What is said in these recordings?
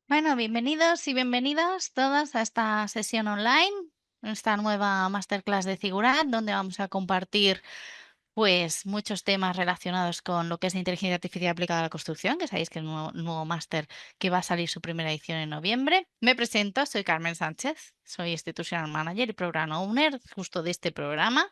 Bueno, bienvenidos y bienvenidas todas a esta sesión online, esta nueva masterclass de Figurat, donde vamos a compartir pues muchos temas relacionados con lo que es inteligencia artificial aplicada a la construcción, que sabéis que es el nuevo máster que va a salir su primera edición en noviembre. Me presento, soy Carmen Sánchez, soy Institutional Manager y Program Owner justo de este programa.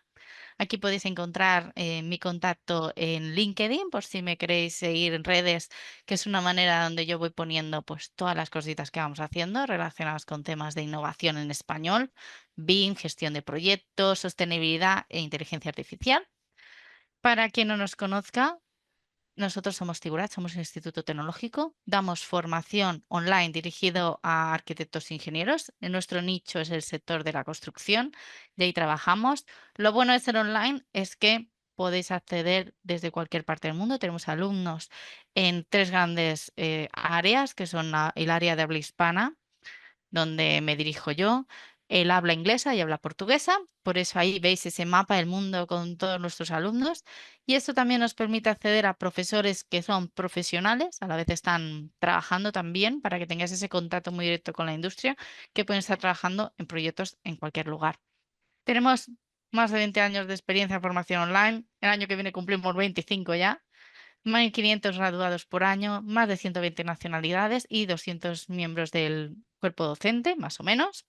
Aquí podéis encontrar mi contacto en LinkedIn por si me queréis seguir en redes, que es una manera donde yo voy poniendo pues todas las cositas que vamos haciendo relacionadas con temas de innovación en español, BIM, gestión de proyectos, sostenibilidad e inteligencia artificial. Para quien no nos conozca, nosotros somos Figurat, somos un instituto tecnológico, damos formación online dirigido a arquitectos e ingenieros. En nuestro nicho es el sector de la construcción, de ahí trabajamos. Lo bueno de ser online es que podéis acceder desde cualquier parte del mundo. Tenemos alumnos en tres grandes áreas, que son el área de habla hispana, donde me dirijo yo. Él habla inglesa y habla portuguesa, por eso ahí veis ese mapa del mundo con todos nuestros alumnos. Y esto también nos permite acceder a profesores que son profesionales, a la vez están trabajando también para que tengáis ese contacto muy directo con la industria, que pueden estar trabajando en proyectos en cualquier lugar. Tenemos más de 20 años de experiencia en formación online. El año que viene cumplimos 25 ya. Más de 500 graduados por año, más de 120 nacionalidades y 200 miembros del cuerpo docente, más o menos.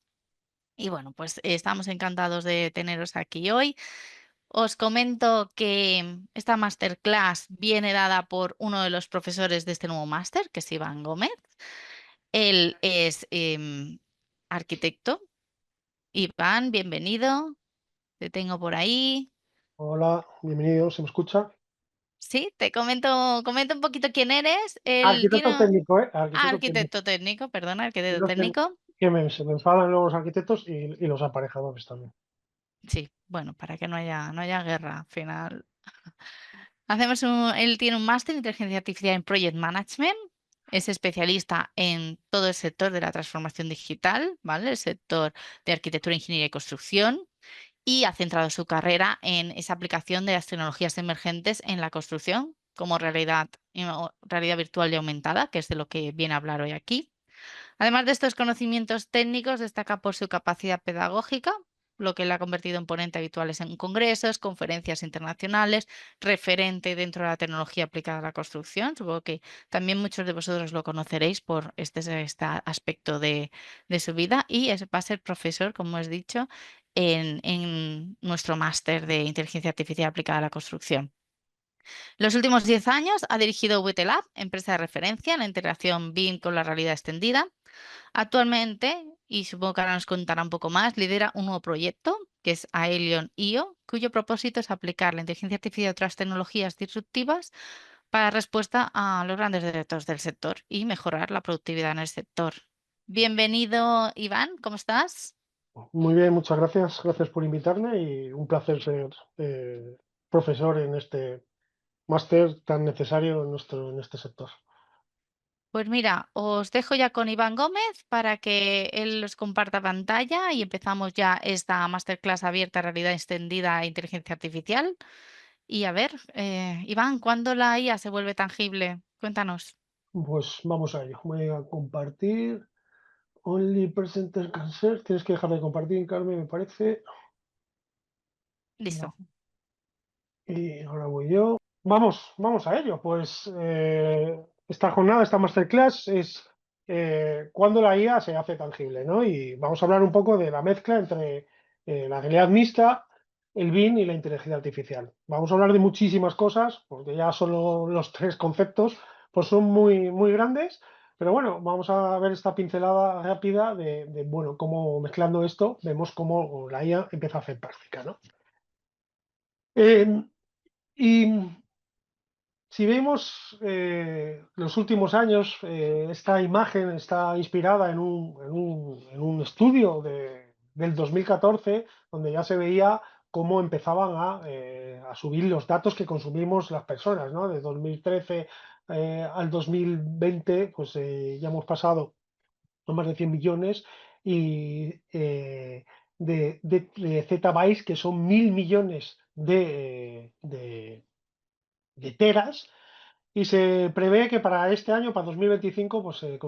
Y bueno, pues estamos encantados de teneros aquí hoy. Os comento que esta masterclass viene dada por uno de los profesores de este nuevo máster, que es Iván Gómez. Él es arquitecto. Iván, bienvenido. Te tengo por ahí. Hola, bienvenido, ¿se me escucha? Sí, te comento un poquito quién eres. Él Arquitecto tiene técnico, ¿eh? Arquitecto técnico. arquitecto técnico, perdona, Y arquitecto no sé técnico. se me enfadan luego los arquitectos y los aparejadores también. Sí, bueno, para que no haya guerra al final. Él tiene un máster en inteligencia artificial en Project Management. Es especialista en todo el sector de la transformación digital, ¿vale? El sector de arquitectura, ingeniería y construcción. Y ha centrado su carrera en esa aplicación de las tecnologías emergentes en la construcción, como realidad virtual y aumentada, que es de lo que viene a hablar hoy aquí. Además de estos conocimientos técnicos, destaca por su capacidad pedagógica, lo que le ha convertido en ponente habituales en congresos, conferencias internacionales, referente dentro de la tecnología aplicada a la construcción. Supongo que también muchos de vosotros lo conoceréis por este aspecto de su vida y va a ser profesor, como os he dicho, en nuestro máster de inteligencia artificial aplicada a la construcción. Los últimos 10 años ha dirigido VT Lab, empresa de referencia en la integración BIM con la realidad extendida. Actualmente, y supongo que ahora nos contará un poco más, lidera un nuevo proyecto que es Aelion IO, cuyo propósito es aplicar la inteligencia artificial y otras tecnologías disruptivas para dar respuesta a los grandes retos del sector y mejorar la productividad en el sector. Bienvenido, Iván, ¿cómo estás? Muy bien, muchas gracias. Gracias por invitarme y un placer ser profesor en este máster tan necesario en este sector. Pues mira, os dejo ya con Iván Gómez para que él os comparta pantalla y empezamos ya esta masterclass abierta, realidad extendida e inteligencia artificial. Y a ver, Iván, ¿cuándo la IA se vuelve tangible? Cuéntanos. Pues vamos a ello. Voy a compartir. Only presenter can share. Tienes que dejar de compartir, Carmen, me parece. Listo. Y ahora voy yo. Vamos a ello. Pues esta jornada, esta masterclass es cuando la IA se hace tangible, ¿no? Y vamos a hablar un poco de la mezcla entre la realidad mixta, el BIM y la inteligencia artificial. Vamos a hablar de muchísimas cosas, porque ya solo los tres conceptos pues son muy grandes, pero bueno, vamos a ver esta pincelada rápida de bueno, cómo mezclando esto vemos cómo la IA empieza a hacer práctica, ¿no? Eh, y si vemos los últimos años, esta imagen está inspirada en un estudio del 2014, donde ya se veía cómo empezaban a subir los datos que consumimos las personas, ¿no? De 2013 al 2020, pues ya hemos pasado a más de 100 millones y de zettabytes, que son 1000 millones de teras, y se prevé que para este año, para 2025, pues se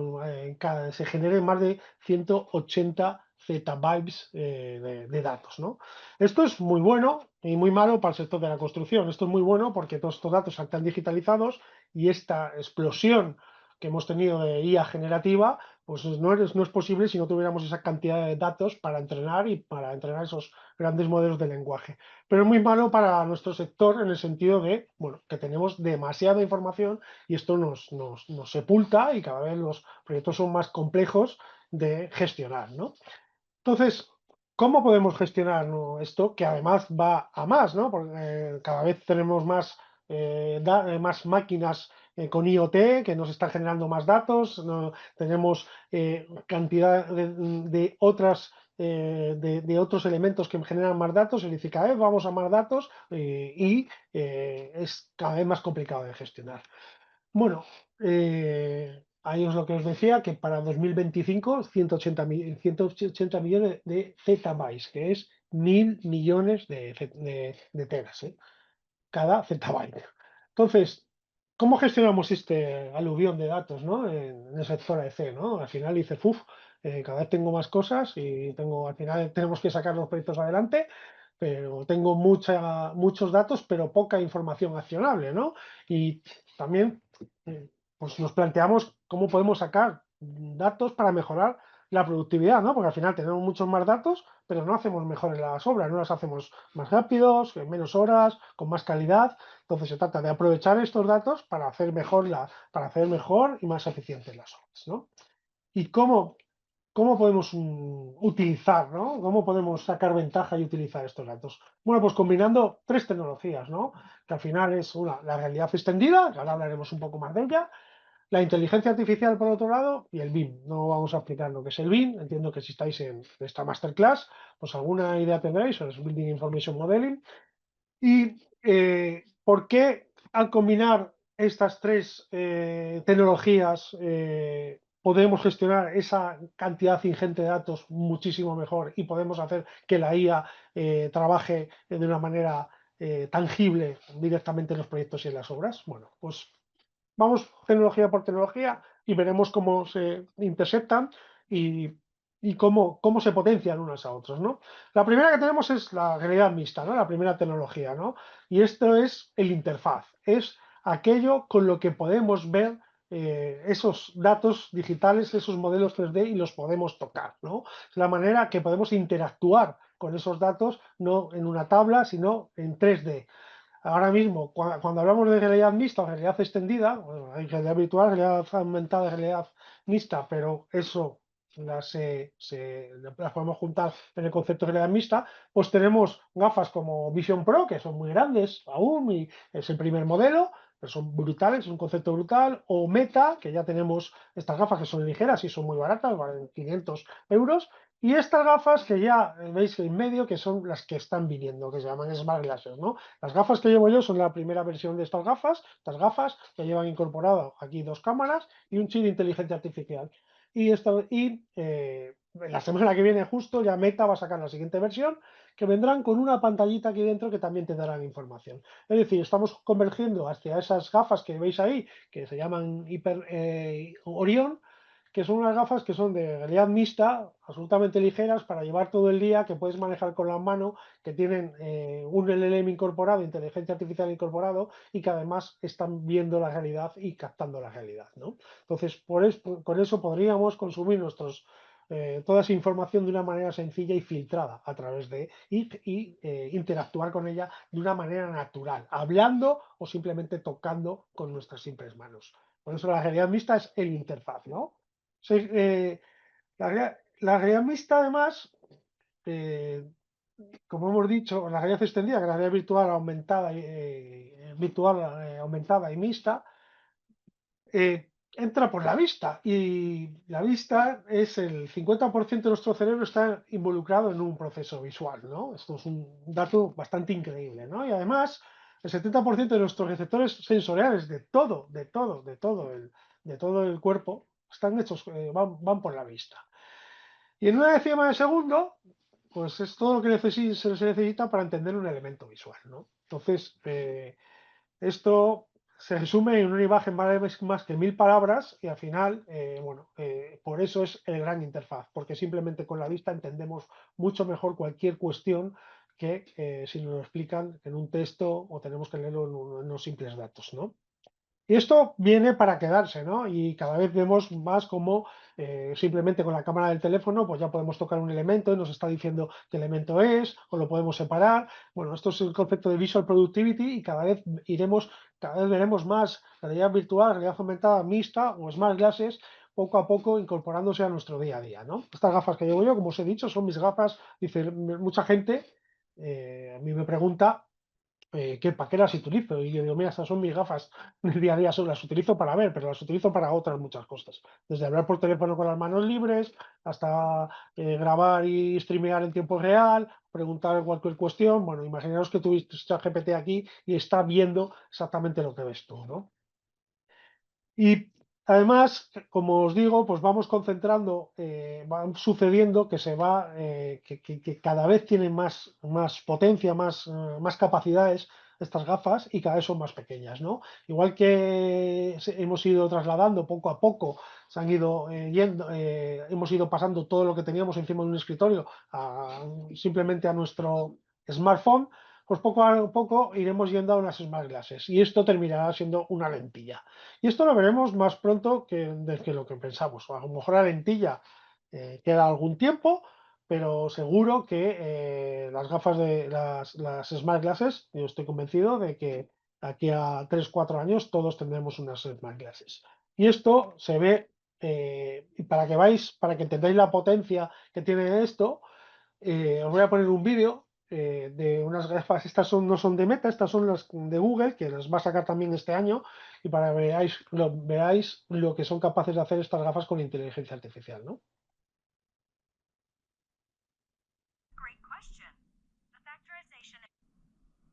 generen más de 180 zettabytes de datos, ¿no? Esto es muy bueno y muy malo para el sector de la construcción. Esto es muy bueno porque todos estos datos están digitalizados y esta explosión que hemos tenido de IA generativa, pues no es posible si no tuviéramos esa cantidad de datos para entrenar y para entrenar esos grandes modelos de lenguaje. Pero es muy malo para nuestro sector en el sentido de, bueno, que tenemos demasiada información y esto nos sepulta y cada vez los proyectos son más complejos de gestionar, ¿no? Entonces, ¿cómo podemos gestionar, ¿no?, esto? Que además va a más, ¿no? Porque cada vez tenemos más máquinas con IoT que nos están generando más datos, ¿no? Tenemos cantidad de otros elementos que generan más datos, es decir, cada vez vamos a más datos y es cada vez más complicado de gestionar. Bueno, ahí es lo que os decía, que para 2025, 180 millones de zettabytes, que es 1.000 millones de teras, ¿eh? Cada zettabyte. Entonces, ¿cómo gestionamos este aluvión de datos, ¿no? En el sector AEC, ¿no? Al final dices, uff, cada vez tengo más cosas y al final tenemos que sacar los proyectos adelante, pero tengo muchos datos, pero poca información accionable, ¿no? Y también pues nos planteamos cómo podemos sacar datos para mejorar la productividad, ¿no? Porque al final tenemos muchos más datos, pero no hacemos mejores las obras, no las hacemos más rápidos, en menos horas, con más calidad. Entonces se trata de aprovechar estos datos para hacer mejor y más eficientes las obras, ¿no? ¿Y cómo podemos utilizar, ¿no? ¿Cómo podemos sacar ventaja y utilizar estos datos? Bueno, pues combinando tres tecnologías, ¿no? Que al final es una, la realidad extendida, que ahora hablaremos un poco más de ella, la inteligencia artificial por otro lado y el BIM. No vamos a explicar lo que es el BIM, entiendo que si estáis en esta masterclass, pues alguna idea tendréis, es Building Information Modeling. ¿Y por qué al combinar estas tres tecnologías podemos gestionar esa cantidad ingente de datos muchísimo mejor y podemos hacer que la IA trabaje de una manera tangible directamente en los proyectos y en las obras? Bueno, pues vamos tecnología por tecnología y veremos cómo se interceptan y, y cómo se potencian unos a otros, ¿no? La primera que tenemos es la realidad mixta, ¿no? La primera tecnología, ¿no? Y esto es el interfaz, es aquello con lo que podemos ver esos datos digitales, esos modelos 3D y los podemos tocar, ¿no? Es la manera que podemos interactuar con esos datos, no en una tabla, sino en 3D. Ahora mismo, cuando hablamos de realidad mixta o realidad extendida, bueno, hay realidad virtual, realidad aumentada, realidad mixta, pero eso las podemos juntar en el concepto de realidad mixta, pues tenemos gafas como Vision Pro, que son muy grandes aún, y es el primer modelo, pero son brutales, es un concepto brutal, o Meta, que ya tenemos estas gafas que son ligeras y son muy baratas, valen 500 euros, y estas gafas que ya veis en medio, que son las que están viniendo, que se llaman Smart Glasses, ¿no? Las gafas que llevo yo son la primera versión de estas gafas que llevan incorporado aquí dos cámaras y un chip de inteligencia artificial. La semana que viene justo ya Meta va a sacar la siguiente versión que vendrán con una pantallita aquí dentro que también te darán información. Es decir, estamos convergiendo hacia esas gafas que veis ahí, que se llaman Hyper Orion, que son unas gafas que son de realidad mixta, absolutamente ligeras para llevar todo el día, que puedes manejar con la mano, que tienen un LLM incorporado, inteligencia artificial incorporado, y que además están viendo la realidad y captando la realidad, ¿no? Entonces, con eso podríamos consumir toda esa información de una manera sencilla y filtrada a través de interactuar con ella de una manera natural, hablando o simplemente tocando con nuestras simples manos. Por eso la realidad mixta es el interfaz, ¿no? Sí, la realidad mixta, además, eh, como hemos dicho, la realidad extendida, que la realidad aumentada y mixta, entra por la vista. Y la vista es el 50% de nuestro cerebro está involucrado en un proceso visual, ¿no? Esto es un dato bastante increíble, ¿no? Y además, el 70% de nuestros receptores sensoriales de todo el cuerpo están hechos, van por la vista. Y en una décima de segundo, pues es todo lo que se necesita para entender un elemento visual, ¿no? Entonces, esto se resume en una imagen más que 1000 palabras y al final, por eso es el gran interfaz, porque simplemente con la vista entendemos mucho mejor cualquier cuestión que si nos lo explican en un texto o tenemos que leerlo en unos simples datos, ¿no? Y esto viene para quedarse, ¿no? Y cada vez vemos más como simplemente con la cámara del teléfono, pues ya podemos tocar un elemento y nos está diciendo qué elemento es, o lo podemos separar. Bueno, esto es el concepto de Visual Productivity y cada vez veremos más realidad virtual, realidad aumentada mixta o smart glasses poco a poco incorporándose a nuestro día a día, ¿no? Estas gafas que llevo yo, como os he dicho, son mis gafas, dice mucha gente, a mí me pregunta ¿para qué las utilizo? Y yo digo, mira, estas son mis gafas del día a día, las utilizo para ver, pero las utilizo para otras muchas cosas. Desde hablar por teléfono con las manos libres, hasta grabar y streamear en tiempo real, preguntar cualquier cuestión. Bueno, imaginaos que tuviste ChatGPT aquí y está viendo exactamente lo que ves tú, ¿no? Y además, como os digo, pues vamos concentrando, va sucediendo que que cada vez tienen más potencia, más capacidades estas gafas y cada vez son más pequeñas, ¿no? Igual que hemos ido trasladando poco a poco, se han ido hemos ido pasando todo lo que teníamos encima de un escritorio simplemente a nuestro smartphone, pues poco a poco iremos yendo a unas smart glasses y esto terminará siendo una lentilla. Y esto lo veremos más pronto que lo que pensamos. A lo mejor la lentilla queda algún tiempo, pero seguro que las gafas de las Smart Glasses, yo estoy convencido de que aquí a 3 4 años todos tendremos unas Smart Glasses. Y esto se ve, y para que entendáis la potencia que tiene esto, os voy a poner un vídeo de unas gafas, no son de Meta, estas son las de Google, que las va a sacar también este año, y para que veáis lo que son capaces de hacer estas gafas con inteligencia artificial, ¿no?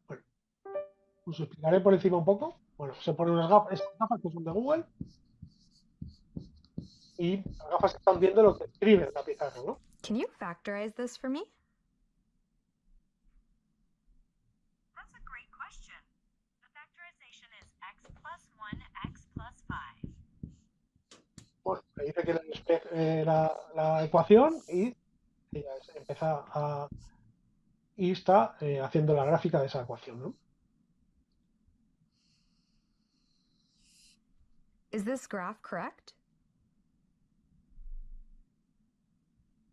Bueno, os explicaré por encima un poco. Bueno, se ponen estas gafas que son de Google, y las gafas están viendo lo que escribe en la pizarra, ¿no? Can you factorize this for me? That's a great question. The factorization is x plus 1, x plus 5. Bueno, le dice que la ecuación y ella empieza y está haciendo la gráfica de esa ecuación, ¿no? Is this graph correct?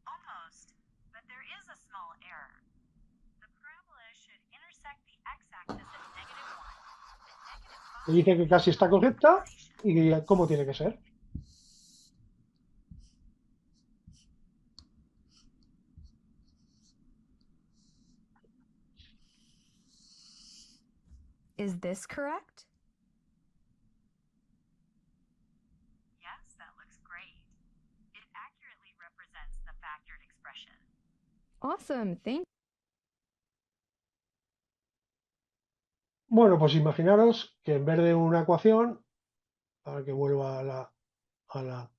Almost, but there is a small error. The parabola should intersect the x-axis at negative 1. The negative Le dice que casi está correcta y cómo tiene que ser. Is this correct? Yes, that looks great. It accurately represents the factored expression. Awesome, thank Bueno, pues imaginaros que en vez de una ecuación, para que vuelva a la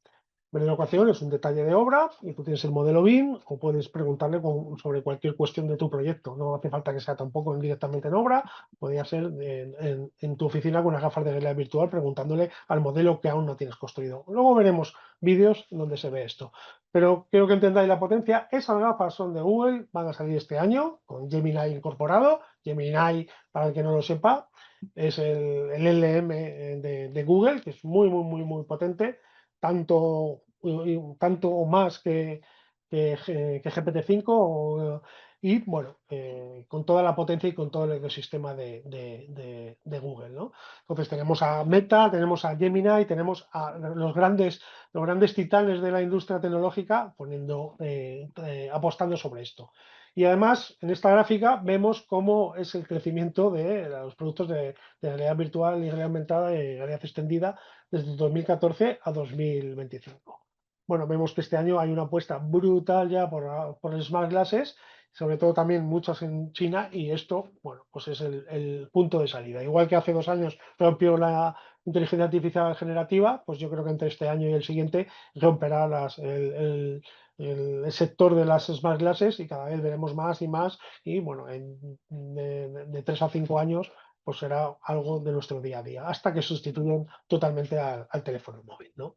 ver la ecuación, es un detalle de obra y tú tienes el modelo BIM o puedes preguntarle sobre cualquier cuestión de tu proyecto. No hace falta que sea tampoco directamente en obra, podría ser en tu oficina con unas gafas de realidad virtual preguntándole al modelo que aún no tienes construido. Luego veremos vídeos donde se ve esto. Pero quiero que entendáis la potencia. Esas gafas son de Google, van a salir este año con Gemini incorporado. Gemini, para el que no lo sepa, es el LM de Google, que es muy potente, tanto o más que GPT-5 y bueno, con toda la potencia y con todo el ecosistema de Google, ¿no? Entonces tenemos a Meta, tenemos a Gemini, tenemos a los grandes titanes de la industria tecnológica apostando sobre esto. Y además, en esta gráfica vemos cómo es el crecimiento de los productos de realidad virtual y realidad aumentada y realidad extendida desde 2014 a 2025. Bueno, vemos que este año hay una apuesta brutal ya por el Smart Glasses, sobre todo también muchas en China, y esto, bueno, pues es el punto de salida. Igual que hace 2 años rompió la inteligencia artificial generativa, pues yo creo que entre este año y el siguiente romperá el sector de las Smart Glasses y cada vez veremos más y más, y bueno, de 3 a 5 años pues será algo de nuestro día a día, hasta que sustituyen totalmente al teléfono móvil, ¿no?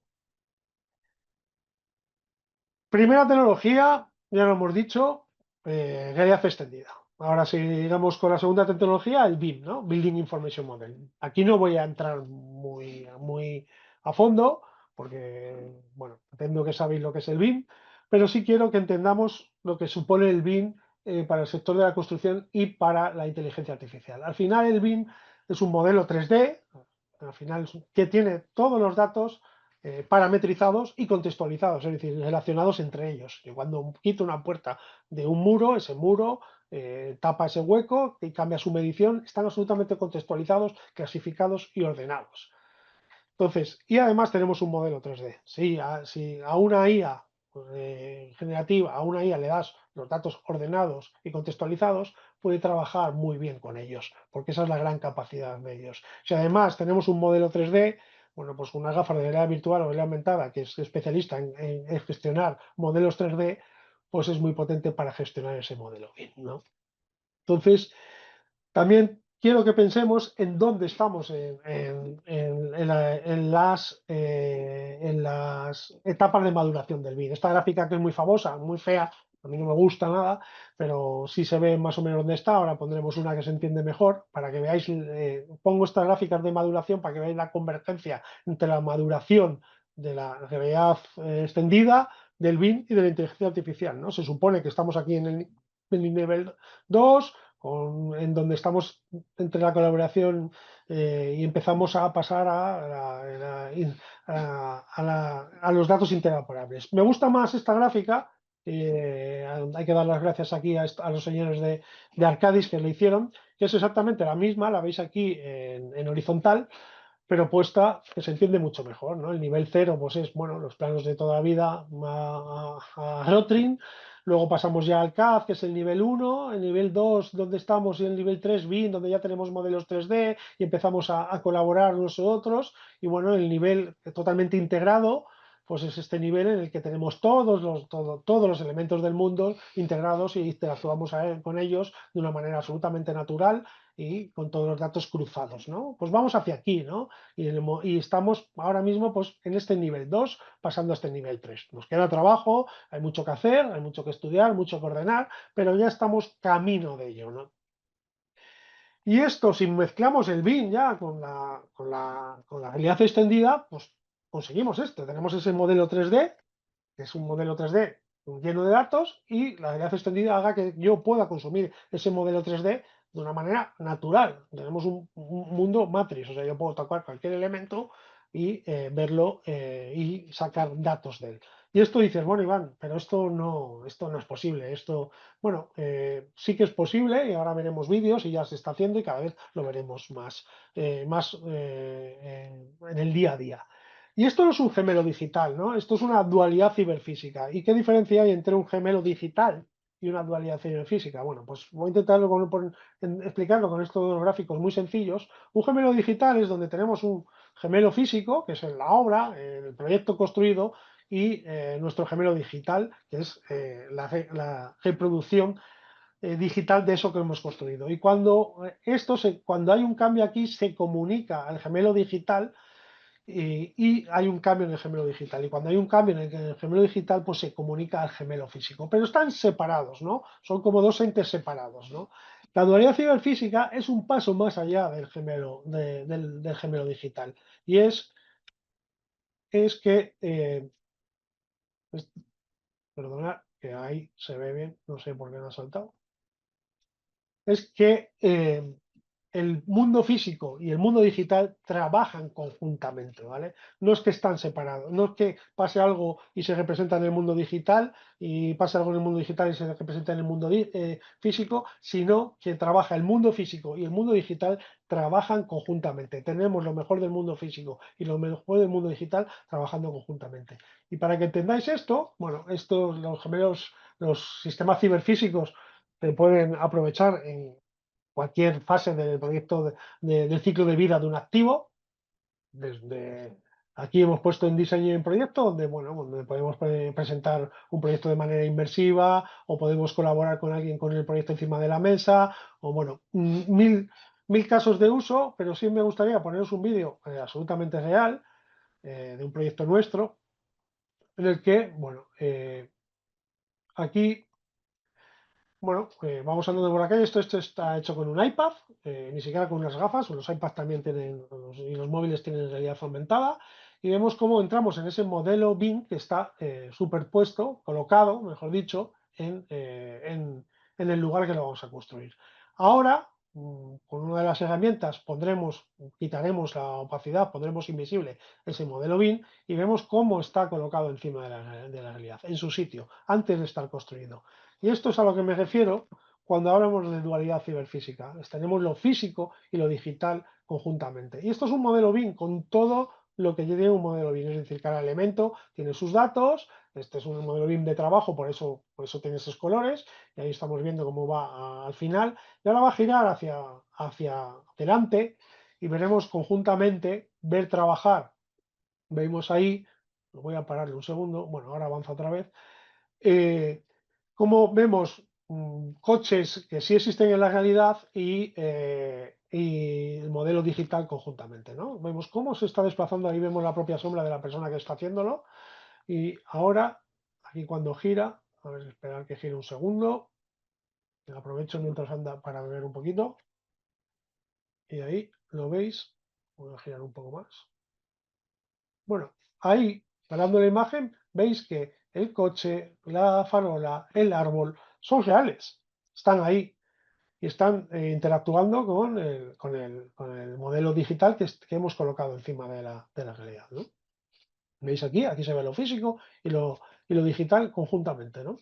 Primera tecnología, ya lo hemos dicho, realidad extendida. Ahora sigamos con la segunda tecnología, el BIM, ¿no? Building Information Model. Aquí no voy a entrar muy a fondo, porque, bueno, entiendo que sabéis lo que es el BIM, pero sí quiero que entendamos lo que supone el BIM para el sector de la construcción y para la inteligencia artificial. Al final, el BIM es un modelo 3D, al final que tiene todos los datos parametrizados y contextualizados, es decir, relacionados entre ellos. Que cuando quito una puerta de un muro, ese muro tapa ese hueco y cambia su medición, están absolutamente contextualizados, clasificados y ordenados. Entonces, y además tenemos un modelo 3D. Si a una IA generativa, a una IA le das los datos ordenados y contextualizados, puede trabajar muy bien con ellos, porque esa es la gran capacidad de ellos. Si además tenemos un modelo 3D, bueno, pues unas gafas de realidad virtual o realidad aumentada, que es especialista en gestionar modelos 3D, pues es muy potente para gestionar ese modelo bien, ¿no? Entonces, también quiero que pensemos en dónde estamos en las etapas de maduración del BIM. Esta gráfica que es muy famosa, muy fea, a mí no me gusta nada, pero sí se ve más o menos dónde está. Ahora pondremos una que se entiende mejor para que veáis, pongo estas gráficas de maduración para que veáis la convergencia entre la maduración de la realidad extendida, del BIM y de la inteligencia artificial, ¿no? Se supone que estamos aquí en el nivel 2, en donde estamos entre la colaboración y empezamos a pasar a los datos interoperables. Me gusta más esta gráfica, hay que dar las gracias aquí a los señores de Arcadis que le hicieron, que es exactamente la misma, la veis aquí en horizontal, pero puesta que se entiende mucho mejor, ¿no? El nivel 0, pues es, bueno, los planos de toda la vida a Rotring, luego pasamos ya al CAD, que es el nivel 1, el nivel 2, donde estamos, y el nivel 3, BIM, donde ya tenemos modelos 3D y empezamos a colaborar unos y otros, y bueno, el nivel totalmente integrado, pues es este nivel en el que tenemos todos los elementos del mundo integrados y interactuamos con ellos de una manera absolutamente natural y con todos los datos cruzados, ¿no? Pues vamos hacia aquí, ¿no? Y estamos ahora mismo pues, en este nivel 2 pasando a este nivel 3. Nos queda trabajo, hay mucho que hacer, hay mucho que estudiar, mucho que ordenar, pero ya estamos camino de ello, ¿no? Y esto, si mezclamos el BIM ya con la realidad extendida, pues conseguimos esto. Tenemos ese modelo 3D, que es un modelo 3D lleno de datos, y la realidad extendida haga que yo pueda consumir ese modelo 3D de una manera natural. Tenemos un mundo matriz, o sea, yo puedo tocar cualquier elemento y verlo y sacar datos de él. Y esto dices, bueno, Iván, pero esto no es posible. Bueno, sí que es posible y ahora veremos vídeos y ya se está haciendo y cada vez lo veremos más en el día a día. Y esto no es un gemelo digital, ¿no? Esto es una dualidad ciberfísica. ¿Y qué diferencia hay entre un gemelo digital y una dualidad ciberfísica? Bueno, pues voy a intentarlo explicarlo con estos dos gráficos muy sencillos. Un gemelo digital es donde tenemos un gemelo físico, que es en la obra, el proyecto construido, y nuestro gemelo digital, que es la reproducción digital de eso que hemos construido. Y cuando hay un cambio aquí, se comunica al gemelo digital y hay un cambio en el gemelo digital. Y cuando hay un cambio en el gemelo digital, pues se comunica al gemelo físico. Pero están separados, ¿no? Son como dos entes separados, ¿no? La dualidad ciberfísica es un paso más allá del del gemelo digital. Y es que, es- perdona, que ahí se ve bien, no sé por qué me ha saltado. Es que el mundo físico y el mundo digital trabajan conjuntamente, ¿vale? No es que están separados, no es que pase algo y se representa en el mundo digital y pase algo en el mundo digital y se representa en el mundo físico, sino que trabaja el mundo físico y el mundo digital trabajan conjuntamente. Tenemos lo mejor del mundo físico y lo mejor del mundo digital trabajando conjuntamente. Y para que entendáis esto, bueno, los gemelos, los sistemas ciberfísicos se pueden aprovechar en cualquier fase del proyecto del ciclo de vida de un activo. Desde aquí hemos puesto en diseño y en proyecto, donde, bueno, donde podemos presentar un proyecto de manera inmersiva o podemos colaborar con alguien con el proyecto encima de la mesa o, bueno, mil 1000 casos de uso, pero sí me gustaría poneros un vídeo absolutamente real de un proyecto nuestro en el que, bueno, aquí, bueno, vamos andando por la calle, esto está hecho con un iPad, ni siquiera con unas gafas, los iPads también tienen, y los móviles tienen realidad aumentada, y vemos cómo entramos en ese modelo BIM que está superpuesto, colocado, mejor dicho, en el lugar que lo vamos a construir. Ahora, con una de las herramientas quitaremos la opacidad, pondremos invisible ese modelo BIM y vemos cómo está colocado encima de la realidad, en su sitio, antes de estar construido. Y esto es a lo que me refiero cuando hablamos de dualidad ciberfísica. Tenemos lo físico y lo digital conjuntamente. Y esto es un modelo BIM con todo lo que tiene un modelo BIM, es decir, cada elemento tiene sus datos. Este es un modelo BIM de trabajo, por eso tiene esos colores, y ahí estamos viendo cómo va al final. Y ahora va a girar hacia adelante y veremos conjuntamente ver trabajar. Vemos ahí, voy a pararle un segundo, bueno, ahora avanza otra vez. Cómo vemos coches que sí existen en la realidad y el modelo digital conjuntamente, ¿no? Vemos cómo se está desplazando, ahí vemos la propia sombra de la persona que está haciéndolo, y ahora, aquí cuando gira, a ver, esperar que gire un segundo, aprovecho mientras anda para beber un poquito, y ahí lo veis, voy a girar un poco más. Bueno, ahí, parando la imagen, veis que el coche, la farola, el árbol, son reales, están ahí y están interactuando con el modelo digital que hemos colocado encima de la realidad, ¿no? ¿Veis aquí? Aquí se ve lo físico y lo digital conjuntamente, ¿no?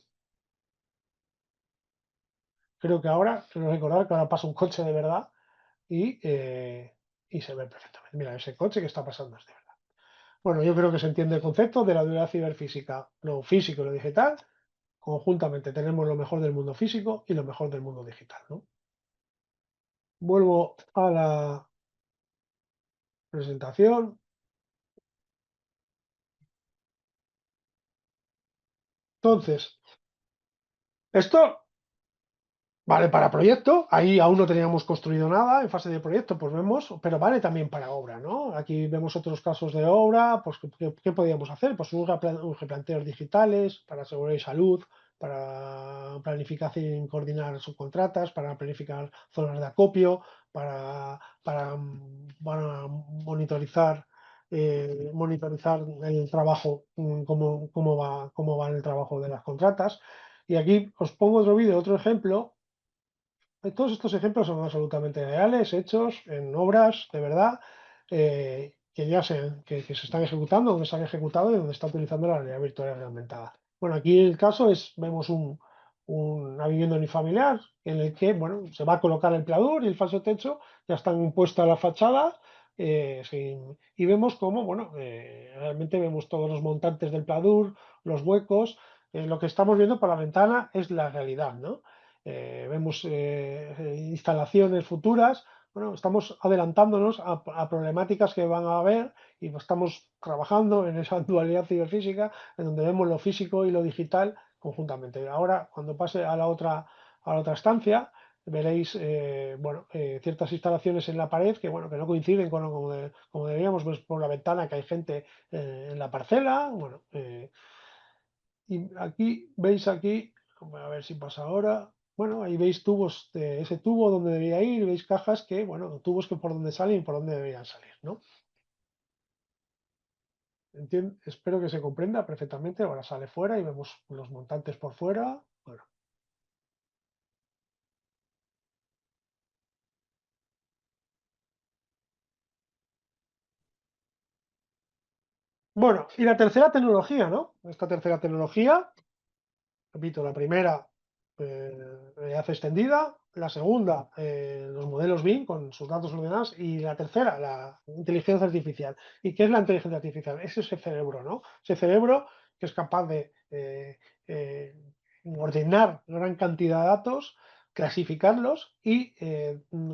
Creo que ahora, quiero recordar que ahora pasa un coche de verdad y se ve perfectamente. Mira, ese coche que está pasando es de verdad. Bueno, yo creo que se entiende el concepto de la dualidad ciberfísica, lo físico y lo digital. Conjuntamente tenemos lo mejor del mundo físico y lo mejor del mundo digital, ¿no? Vuelvo a la presentación. Entonces, esto vale para proyecto, ahí aún no teníamos construido nada en fase de proyecto, pues vemos, pero vale también para obra, ¿no? Aquí vemos otros casos de obra, pues ¿qué podíamos hacer? Pues unos replanteos digitales para seguridad y salud, para planificar y coordinar subcontratas, para planificar zonas de acopio, para monitorizar el trabajo, cómo va el trabajo de las contratas. Y aquí os pongo otro vídeo, otro ejemplo. Todos estos ejemplos son absolutamente reales, hechos en obras de verdad, que se están ejecutando, donde se han ejecutado y donde está utilizando la realidad virtual aumentada. Bueno, aquí el caso es, vemos una vivienda unifamiliar en el que, bueno, se va a colocar el pladur y el falso techo, ya están puestas las fachadas, y vemos cómo, bueno, realmente vemos todos los montantes del pladur, los huecos, lo que estamos viendo por la ventana es la realidad, ¿no? Vemos instalaciones futuras, bueno, estamos adelantándonos a problemáticas que van a haber y estamos trabajando en esa dualidad ciberfísica en donde vemos lo físico y lo digital conjuntamente. Ahora, cuando pase a la otra estancia, veréis bueno, ciertas instalaciones en la pared que, bueno, que no coinciden con como deberíamos, pues por la ventana que hay gente en la parcela, bueno, y aquí veis aquí, a ver si pasa ahora. Bueno, ahí veis tubos de ese tubo donde debería ir, veis cajas que, bueno, tubos que por donde salen y por donde deberían salir, ¿no? Espero que se comprenda perfectamente. Ahora sale fuera y vemos los montantes por fuera. Bueno, y la tercera tecnología, ¿no? Esta tercera tecnología, repito, la primera, realidad extendida, la segunda, los modelos BIM con sus datos ordenados, y la tercera, la inteligencia artificial. ¿Y qué es la inteligencia artificial? Es ese cerebro, ¿no? Ese cerebro que es capaz de ordenar gran cantidad de datos, clasificarlos y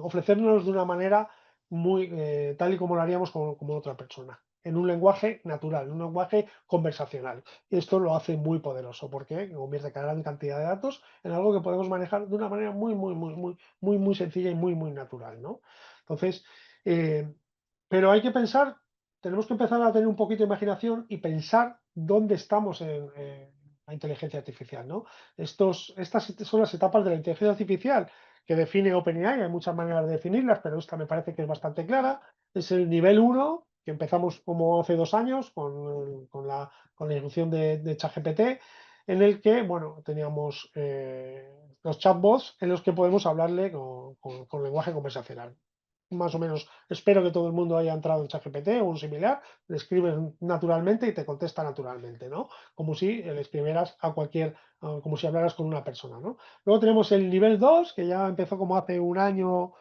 ofrecernos de una manera muy tal y como lo haríamos como otra persona. en un lenguaje natural, en un lenguaje conversacional. Y esto lo hace muy poderoso porque convierte gran cantidad de datos en algo que podemos manejar de una manera muy sencilla y muy natural, ¿no? Entonces, pero hay que pensar, tenemos que empezar a tener un poquito de imaginación y pensar dónde estamos en la inteligencia artificial, ¿no? Estas son las etapas de la inteligencia artificial que define OpenAI, hay muchas maneras de definirlas, pero esta me parece que es bastante clara. Es el nivel uno que empezamos como hace 2 años con la irrupción de ChatGPT, en el que, bueno, teníamos los chatbots en los que podemos hablarle con lenguaje conversacional. Más o menos, espero que todo el mundo haya entrado en ChatGPT o un similar, le escribes naturalmente y te contesta naturalmente, ¿no? Como si le escribieras como si hablaras con una persona, ¿no? Luego tenemos el nivel 2 que ya empezó como hace un año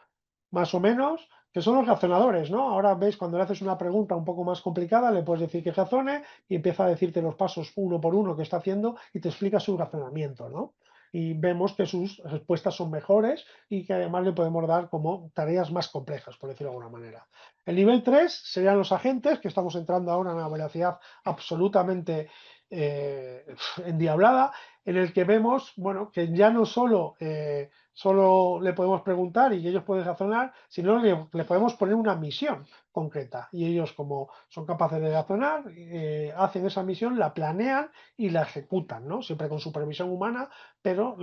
más o menos, que son los razonadores, ¿no? Ahora veis, cuando le haces una pregunta un poco más complicada, le puedes decir que razone y empieza a decirte los pasos uno por uno que está haciendo y te explica su razonamiento, ¿no? Y vemos que sus respuestas son mejores y que además le podemos dar como tareas más complejas, por decirlo de alguna manera. El nivel 3 serían los agentes, que estamos entrando ahora a una velocidad absolutamente eh, endiablada, en el que vemos, bueno, que ya no solo le podemos preguntar y ellos pueden razonar, sino le podemos poner una misión concreta. Y ellos, como son capaces de razonar, hacen esa misión, la planean y la ejecutan, ¿no? Siempre con supervisión humana, pero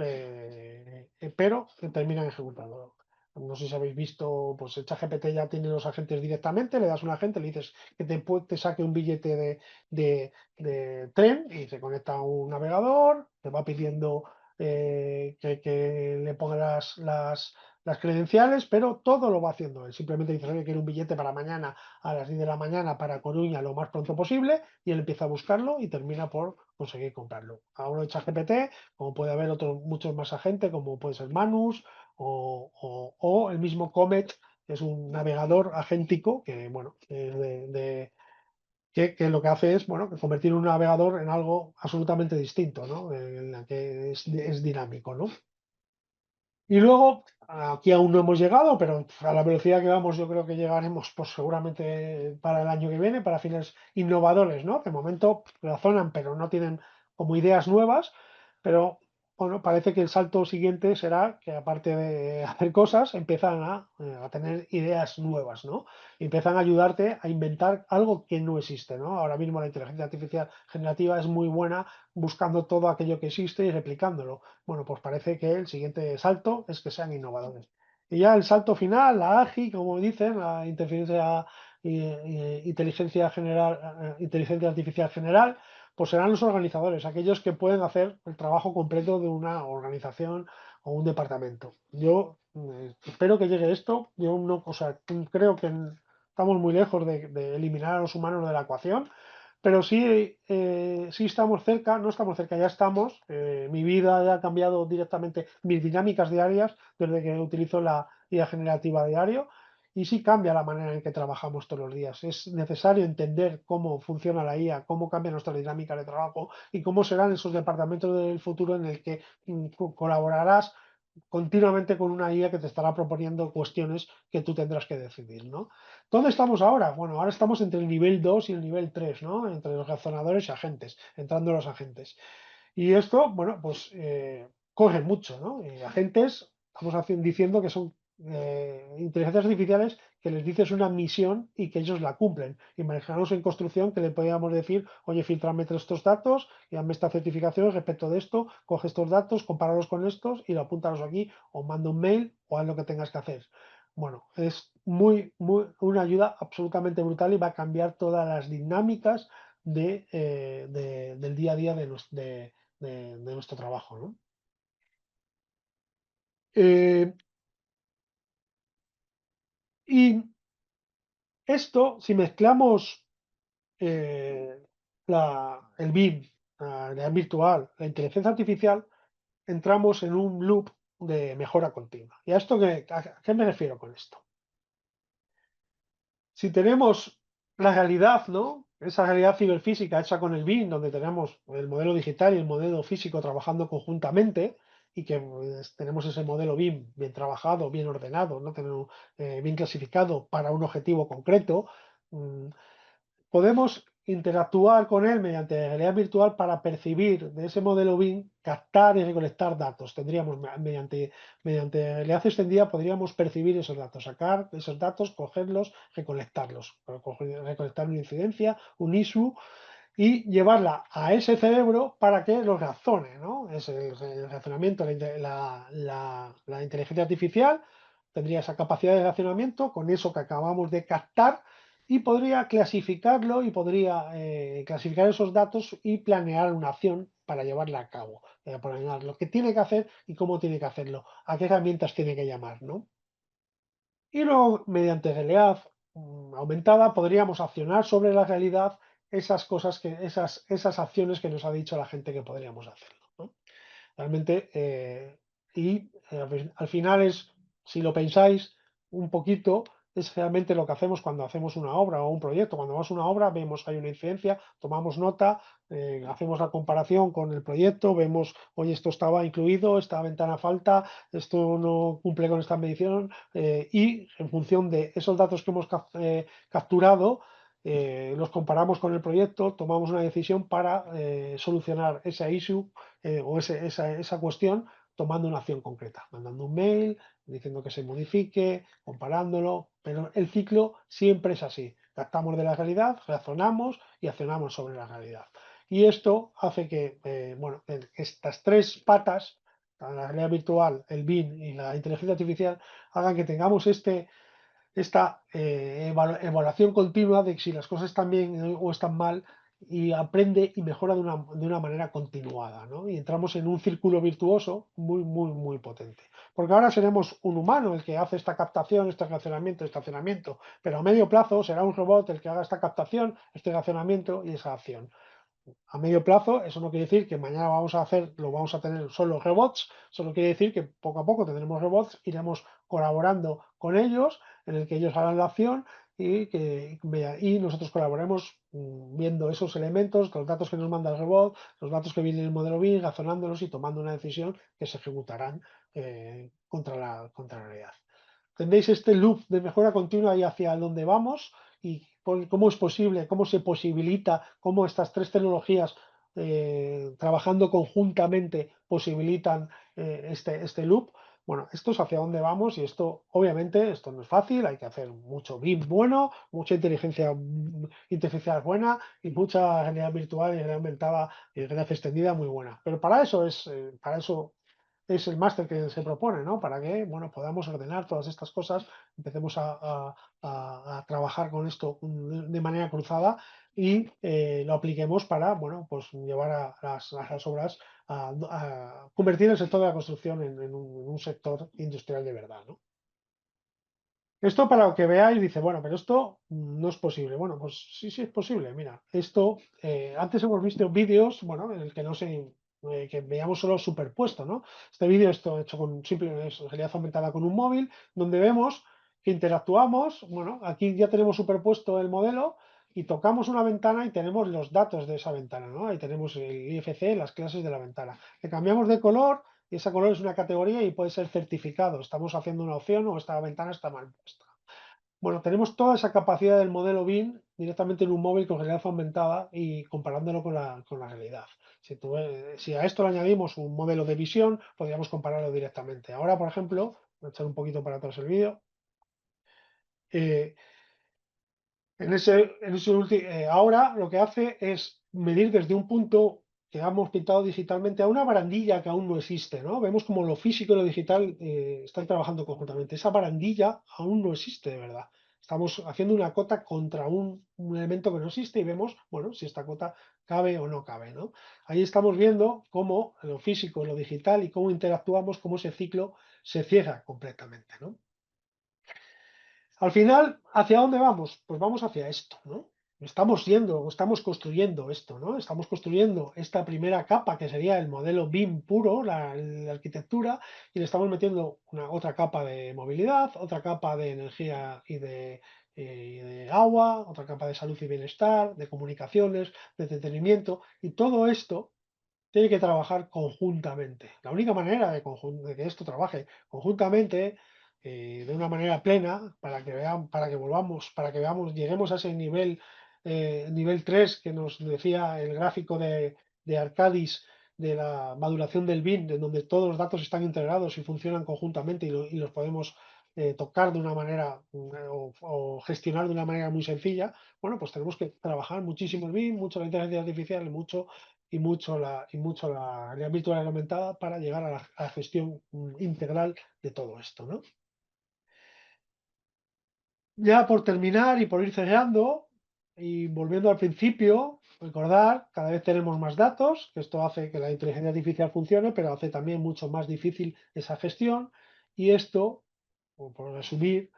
terminan ejecutándolo. No sé si habéis visto, pues el ChatGPT ya tiene los agentes directamente, le das un agente, le dices que te saque un billete de tren y se conecta a un navegador, te va pidiendo que le ponga las credenciales, pero todo lo va haciendo él. Simplemente dice, oye, quiero un billete para mañana a las 10 de la mañana para Coruña lo más pronto posible, y él empieza a buscarlo y termina por conseguir comprarlo. A uno de ChatGPT, como puede haber otros muchos más agentes, como puede ser Manus o el mismo Comet, que es un navegador agéntico que, bueno, que lo que hace es, bueno, convertir un navegador en algo absolutamente distinto, ¿no? En la que es dinámico, ¿no? Y luego, aquí aún no hemos llegado, pero a la velocidad que vamos, yo creo que llegaremos, pues seguramente para el año que viene, para fines innovadores, ¿no? De momento razonan, pero no tienen como ideas nuevas, pero bueno, parece que el salto siguiente será que, aparte de hacer cosas, empiezan a tener ideas nuevas, ¿no? Y empiezan a ayudarte a inventar algo que no existe, ¿no? Ahora mismo la inteligencia artificial generativa es muy buena buscando todo aquello que existe y replicándolo. Bueno, pues parece que el siguiente salto es que sean innovadores. Y ya el salto final, la AGI, como dicen, la inteligencia artificial general, pues serán los organizadores, aquellos que pueden hacer el trabajo completo de una organización o un departamento. Yo espero que llegue esto. Yo no, o sea, creo que estamos muy lejos de eliminar a los humanos de la ecuación, pero sí estamos cerca, no estamos cerca, ya estamos. Mi vida ya ha cambiado directamente, mis dinámicas diarias, desde que utilizo la IA generativa a diario, y sí cambia la manera en que trabajamos todos los días. Es necesario entender cómo funciona la IA, cómo cambian nuestras dinámicas de trabajo y cómo serán esos departamentos del futuro en el que colaborarás continuamente con una IA que te estará proponiendo cuestiones que tú tendrás que decidir, ¿no? ¿Dónde estamos ahora? Bueno, ahora estamos entre el nivel 2 y el nivel 3, ¿no? Entre los razonadores y agentes, entrando los agentes. Y esto, bueno, pues coge mucho, ¿no? Agentes, estamos diciendo que son inteligencias artificiales que les dices una misión y que ellos la cumplen. Imaginaos en construcción que le podíamos decir, oye, filtrame estos datos y dame esta certificación respecto de esto, coge estos datos, compáralos con estos y lo apúntalos aquí, o manda un mail o haz lo que tengas que hacer. Bueno, es una ayuda absolutamente brutal y va a cambiar todas las dinámicas del día a día de nuestro trabajo, ¿no? Eh, y esto, si mezclamos eh, el BIM, la realidad virtual, la inteligencia artificial, entramos en un loop de mejora continua. ¿Y a qué me refiero con esto? Si tenemos la realidad, ¿no? Esa realidad ciberfísica hecha con el BIM, donde tenemos el modelo digital y el modelo físico trabajando conjuntamente, y que pues, tenemos ese modelo BIM bien trabajado, bien ordenado, ¿no? Bien clasificado para un objetivo concreto. mm, podemos interactuar con él mediante realidad virtual para percibir de ese modelo BIM, captar y recolectar datos. Tendríamos, mediante realidad extendida, podríamos percibir esos datos, sacar esos datos, cogerlos, recolectarlos, recolectar una incidencia, un issue, y llevarla a ese cerebro para que lo razone, ¿no? Es el razonamiento, la inteligencia artificial tendría esa capacidad de razonamiento con eso que acabamos de captar y podría clasificarlo y podría clasificar esos datos y planear una acción para llevarla a cabo, planear lo que tiene que hacer y cómo tiene que hacerlo, a qué herramientas tiene que llamar, ¿no? Y luego, mediante realidad aumentada, podríamos accionar sobre la realidad esas cosas esas acciones que nos ha dicho la gente que podríamos hacerlo, ¿no? Realmente, al final es, si lo pensáis un poquito, es realmente lo que hacemos cuando hacemos una obra o un proyecto. Cuando vamos a una obra, vemos que hay una incidencia, tomamos nota, hacemos la comparación con el proyecto, vemos, oye, esto estaba incluido, esta ventana falta, esto no cumple con esta medición, y en función de esos datos que hemos capturado, los comparamos con el proyecto, tomamos una decisión para solucionar esa issue o esa cuestión tomando una acción concreta, mandando un mail, diciendo que se modifique, comparándolo, pero el ciclo siempre es así. Captamos de la realidad, razonamos y accionamos sobre la realidad. Y esto hace que, bueno, estas tres patas, la realidad virtual, el BIM y la inteligencia artificial, hagan que tengamos esta evaluación continua de si las cosas están bien o están mal y aprende y mejora de una manera continuada, ¿no? Y entramos en un círculo virtuoso muy, muy, muy potente. Porque ahora seremos un humano el que hace esta captación, este racionamiento, estacionamiento, pero a medio plazo será un robot el que haga esta captación, este racionamiento y esa acción. A medio plazo, eso no quiere decir que mañana lo vamos a tener solo robots, solo quiere decir que poco a poco tendremos robots, iremos colaborando con ellos, en el que ellos harán la acción y nosotros colaboremos viendo esos elementos, los datos que nos manda el robot, los datos que vienen en el modelo BIM, razonándolos y tomando una decisión que se ejecutarán contra la realidad. Tendréis este loop de mejora continua y hacia dónde vamos y cómo es posible, cómo se posibilita, cómo estas tres tecnologías trabajando conjuntamente posibilitan este loop. Bueno, esto es hacia dónde vamos y esto, obviamente, esto no es fácil, hay que hacer mucho BIM bueno, mucha inteligencia artificial buena y mucha realidad virtual y realidad aumentada y realidad extendida muy buena. Pero para eso es el máster que se propone, ¿no? Para que, bueno, podamos ordenar todas estas cosas, empecemos a trabajar con esto de manera cruzada y lo apliquemos para, bueno, pues llevar a las obras a convertir el sector de la construcción en un sector industrial de verdad, ¿no? Esto para que veáis, dice, bueno, pero esto no es posible. Bueno, pues sí, sí es posible. Mira, esto, antes hemos visto vídeos, bueno, en el que no sé, que veíamos solo superpuesto, ¿no? Este vídeo está hecho con simple realidad aumentada con un móvil, donde vemos que interactuamos, bueno, aquí ya tenemos superpuesto el modelo y tocamos una ventana y tenemos los datos de esa ventana, ¿no? Ahí tenemos el IFC, las clases de la ventana. Le cambiamos de color y ese color es una categoría y puede ser certificado. Estamos haciendo una opción o esta ventana está mal puesta. Bueno, tenemos toda esa capacidad del modelo BIM directamente en un móvil con realidad aumentada y comparándolo con la realidad. Si a esto le añadimos un modelo de visión, podríamos compararlo directamente. Ahora, por ejemplo, voy a echar un poquito para atrás el vídeo. eh, ahora lo que hace es medir desde un punto que hemos pintado digitalmente a una barandilla que aún no existe, ¿no? Vemos como lo físico y lo digital están trabajando conjuntamente. Esa barandilla aún no existe de verdad. Estamos haciendo una cota contra un elemento que no existe y vemos, bueno, si esta cota cabe o no cabe, ¿no? Ahí estamos viendo cómo lo físico y lo digital y cómo interactuamos, cómo ese ciclo se cierra completamente, ¿no? Al final, ¿hacia dónde vamos? Pues vamos hacia esto, ¿no? Estamos construyendo esto, ¿no? Estamos construyendo esta primera capa que sería el modelo BIM puro, la arquitectura, y le estamos metiendo otra capa de movilidad, otra capa de energía y de agua, otra capa de salud y bienestar, de comunicaciones, de entretenimiento, y todo esto tiene que trabajar conjuntamente. La única manera de que esto trabaje conjuntamente de una manera plena para que veamos, lleguemos a ese nivel nivel 3 que nos decía el gráfico de Arcadis de la maduración del BIM, en donde todos los datos están integrados y funcionan conjuntamente y los podemos tocar de una manera o gestionar de una manera muy sencilla, bueno, pues tenemos que trabajar muchísimo el BIM, mucho la inteligencia artificial y mucho la realidad virtual aumentada para llegar a la gestión integral de todo esto, ¿no? Ya por terminar y por ir cerrando y volviendo al principio, recordar, cada vez tenemos más datos, que esto hace que la inteligencia artificial funcione, pero hace también mucho más difícil esa gestión y esto, por resumir,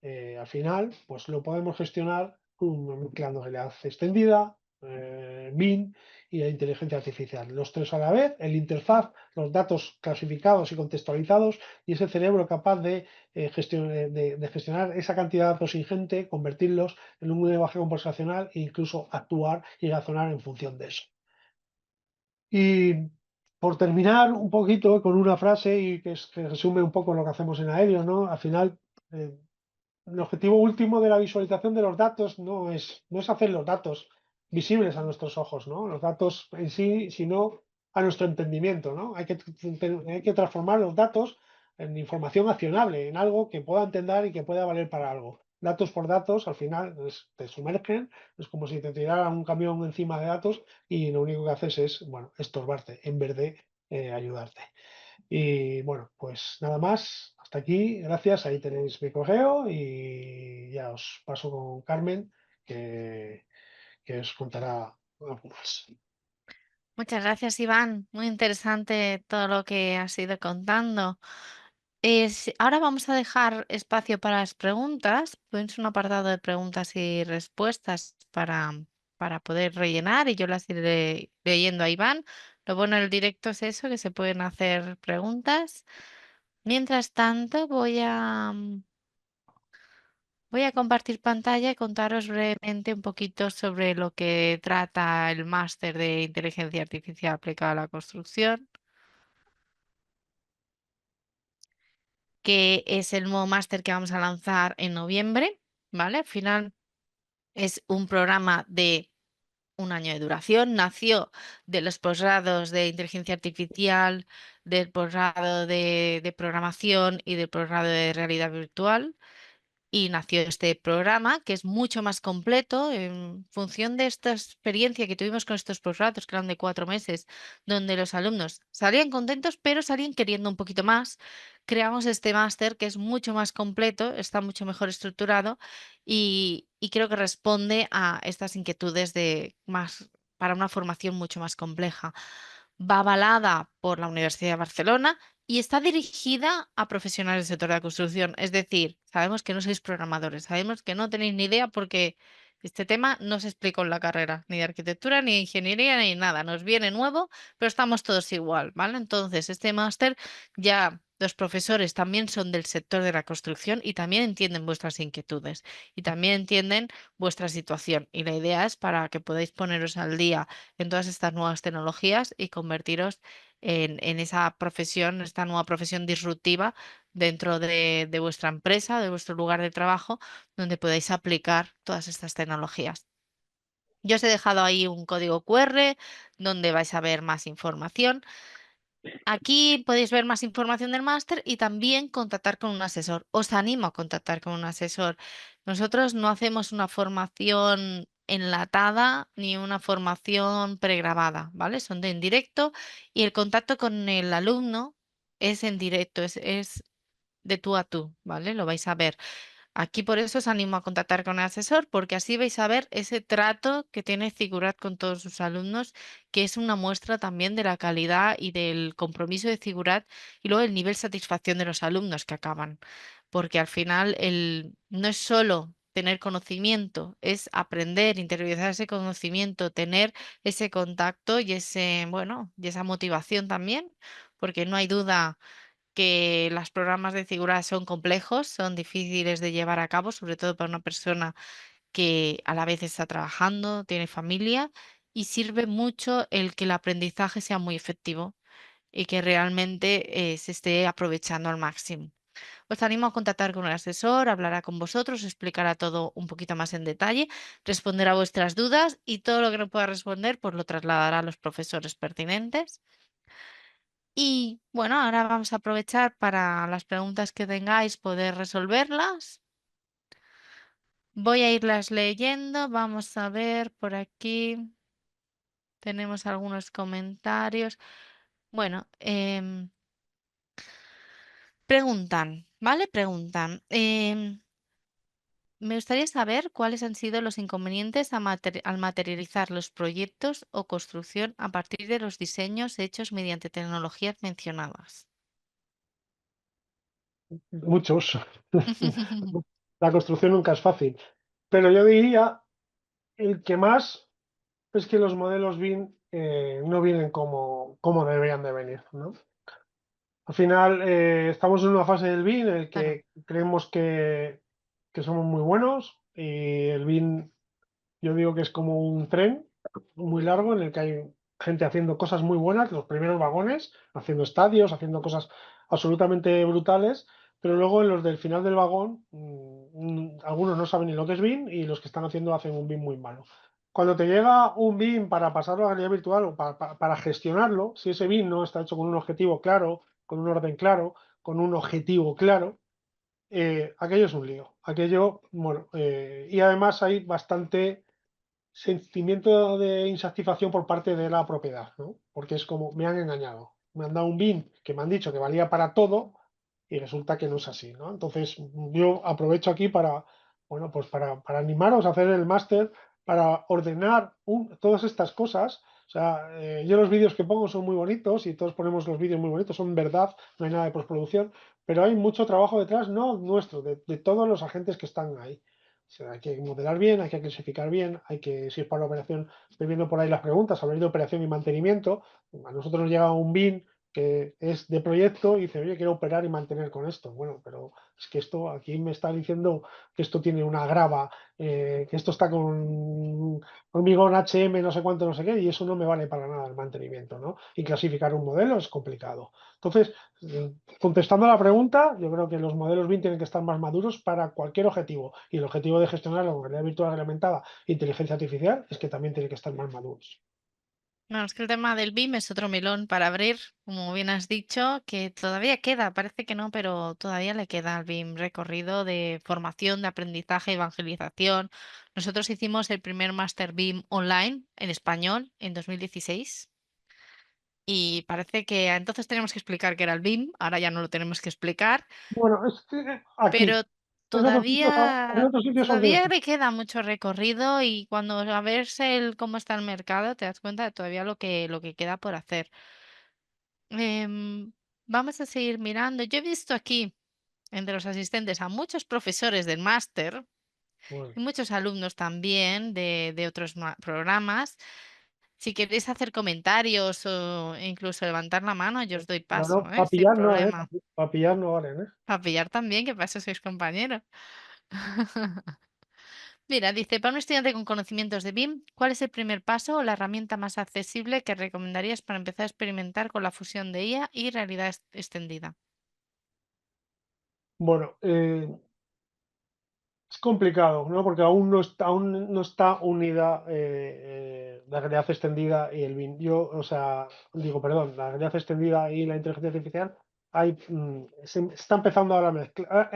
al final, pues lo podemos gestionar mezclando realidad extendida, BIM y la inteligencia artificial. Los tres a la vez, el interfaz, los datos clasificados y contextualizados y ese cerebro capaz de gestionar esa cantidad de datos ingente, convertirlos en un lenguaje conversacional e incluso actuar y razonar en función de eso. Y por terminar un poquito con una frase y que resume un poco lo que hacemos en Aéreo, ¿no? Al final, eh, el objetivo último de la visualización de los datos no es hacer los datos visibles a nuestros ojos, ¿no? Los datos en sí, sino a nuestro entendimiento, ¿no? Hay que transformar los datos en información accionable, en algo que pueda entender y que pueda valer para algo. Datos por datos, al final te sumergen, es como si te tiraran un camión encima de datos y lo único que haces es, bueno, estorbarte en vez de ayudarte. Y bueno, pues nada más, hasta aquí, gracias, ahí tenéis mi correo y ya os paso con Carmen, que, que os contará algo más. Muchas gracias, Iván. Muy interesante todo lo que has ido contando. Ahora vamos a dejar espacio para las preguntas. Tienes un apartado de preguntas y respuestas para poder rellenar y yo las iré leyendo a Iván. Lo bueno del directo es eso, que se pueden hacer preguntas. Mientras tanto, voy a compartir pantalla y contaros brevemente un poquito sobre lo que trata el máster de inteligencia artificial aplicada a la construcción, que es el nuevo máster que vamos a lanzar en noviembre, ¿vale? Al final es un programa de un año de duración. Nació de los posgrados de inteligencia artificial, del posgrado de programación y del posgrado de realidad virtual. Y nació este programa que es mucho más completo en función de esta experiencia que tuvimos con estos posgrados, que eran de 4 meses, donde los alumnos salían contentos, pero salían queriendo un poquito más. Creamos este máster que es mucho más completo, está mucho mejor estructurado y creo que responde a estas inquietudes de más para una formación mucho más compleja. Va avalada por la Universidad de Barcelona y está dirigida a profesionales del sector de la construcción. Es decir, sabemos que no sois programadores, sabemos que no tenéis ni idea porque este tema no se explicó en la carrera, ni de arquitectura, ni de ingeniería, ni nada. Nos viene nuevo, pero estamos todos igual, ¿vale? Entonces, este máster ya los profesores también son del sector de la construcción y también entienden vuestras inquietudes y también entienden vuestra situación. Y la idea es para que podáis poneros al día en todas estas nuevas tecnologías y convertiros en esa profesión, esta nueva profesión disruptiva dentro de vuestra empresa, de vuestro lugar de trabajo, donde podáis aplicar todas estas tecnologías. Yo os he dejado ahí un código QR donde vais a ver más información. Aquí podéis ver más información del máster y también contactar con un asesor. Os animo a contactar con un asesor. Nosotros no hacemos una formación enlatada ni una formación pregrabada, ¿vale? Son de en directo y el contacto con el alumno es en directo, es de tú a tú, ¿vale? Lo vais a ver. Aquí por eso os animo a contactar con el asesor, porque así vais a ver ese trato que tiene Figurat con todos sus alumnos, que es una muestra también de la calidad y del compromiso de Figurat y luego el nivel de satisfacción de los alumnos que acaban. Porque al final no es solo tener conocimiento, es aprender, interiorizar ese conocimiento, tener ese contacto y y esa motivación también, porque no hay duda que los programas de Figura son complejos, son difíciles de llevar a cabo, sobre todo para una persona que a la vez está trabajando, tiene familia, y sirve mucho el que el aprendizaje sea muy efectivo y que realmente se esté aprovechando al máximo. Os animo a contactar con un asesor, hablará con vosotros, explicará todo un poquito más en detalle, responderá vuestras dudas y todo lo que no pueda responder, pues lo trasladará a los profesores pertinentes. Y bueno, ahora vamos a aprovechar para las preguntas que tengáis, poder resolverlas. Voy a irlas leyendo. Vamos a ver por aquí. Tenemos algunos comentarios. Bueno, preguntan, ¿vale? Preguntan. Me gustaría saber cuáles han sido los inconvenientes al materializar los proyectos o construcción a partir de los diseños hechos mediante tecnologías mencionadas. Muchos. La construcción nunca es fácil, pero yo diría el que más es que los modelos BIM no vienen como deberían de venir, ¿no? Al final, estamos en una fase del BIM en el Claro, que creemos que somos muy buenos y el BIM, yo digo que es como un tren muy largo en el que hay gente haciendo cosas muy buenas, los primeros vagones, haciendo estadios, haciendo cosas absolutamente brutales, pero luego en los del final del vagón, algunos no saben ni lo que es BIM y los que están haciendo hacen un BIM muy malo. Cuando te llega un BIM para pasarlo a realidad virtual o para gestionarlo, si ese BIM no está hecho con un objetivo claro, con un orden claro, con un objetivo claro, aquello es un lío. Aquello, bueno, y además hay bastante sentimiento de insatisfacción por parte de la propiedad, ¿no? Porque es como, me han engañado. Me han dado un BIM que me han dicho que valía para todo y resulta que no es así, ¿no? Entonces, yo aprovecho aquí para, bueno, pues para animaros a hacer el máster, para ordenar todas estas cosas. O sea, yo los vídeos que pongo son muy bonitos y todos ponemos los vídeos muy bonitos, son verdad, no hay nada de postproducción, pero hay mucho trabajo detrás, no nuestro, de todos los agentes que están ahí. O sea, hay que modelar bien, hay que clasificar bien, hay que, si es para la operación, estoy viendo por ahí las preguntas, hablar de operación y mantenimiento. A nosotros nos llega un BIM que es de proyecto y dice, oye, quiero operar y mantener con esto. Bueno, pero es que esto aquí me está diciendo que esto tiene una grava, que esto está con hormigón HM, no sé cuánto, no sé qué, y eso no me vale para nada el mantenimiento, ¿no? Y clasificar un modelo es complicado. Entonces, contestando a la pregunta, yo creo que los modelos BIM tienen que estar más maduros para cualquier objetivo. Y el objetivo de gestionar la realidad virtual reglamentada e inteligencia artificial es que también tiene que estar más maduros. bueno, es que el tema del BIM es otro melón para abrir, como bien has dicho, que todavía queda, parece que no, pero todavía le queda al BIM recorrido de formación, de aprendizaje, evangelización. Nosotros hicimos el primer Master BIM online en español en 2016 y parece que entonces teníamos que explicar qué era el BIM, ahora ya no lo tenemos que explicar, Bueno, es que aquí, pero todavía, en otros sitios aún todavía tienen. le queda mucho recorrido y cuando a ver cómo está el mercado, te das cuenta de todavía lo que queda por hacer. Vamos a seguir mirando. Yo he visto aquí, entre los asistentes, a muchos profesores del máster Bueno, y muchos alumnos también de otros programas. Si queréis hacer comentarios o incluso levantar la mano, yo os doy pero paso, no, ¿eh? para Sin pillar no, problema. para pillar no valen, ¿eh? Para pillar también, que para eso sois compañeros. Mira, dice, para un estudiante con conocimientos de BIM, ¿cuál es el primer paso o la herramienta más accesible que recomendarías para empezar a experimentar con la fusión de IA y realidad extendida? Bueno, es complicado, ¿no? Porque aún no está unida la realidad extendida y el BIM. Yo, o sea, digo, perdón, la realidad extendida y la inteligencia artificial se está empezando ahora a mezclar.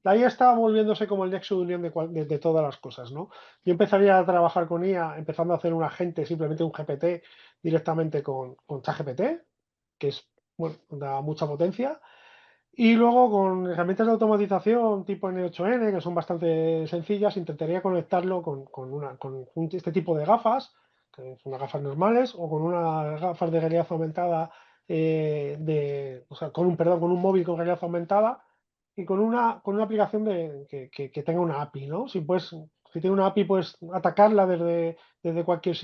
La IA está volviéndose como el nexo de unión de todas las cosas, ¿no? Yo empezaría a trabajar con IA, empezando a hacer un agente, simplemente un GPT, directamente con ChatGPT, que es, bueno, da mucha potencia. Y luego con herramientas de automatización tipo N8N, que son bastante sencillas, intentaría conectarlo con este tipo de gafas, que son unas gafas normales, o con unas gafas de realidad aumentada, o sea, con un móvil con realidad aumentada y con una aplicación que tenga una API, ¿no? Si tiene una API, puedes atacarla desde cualquier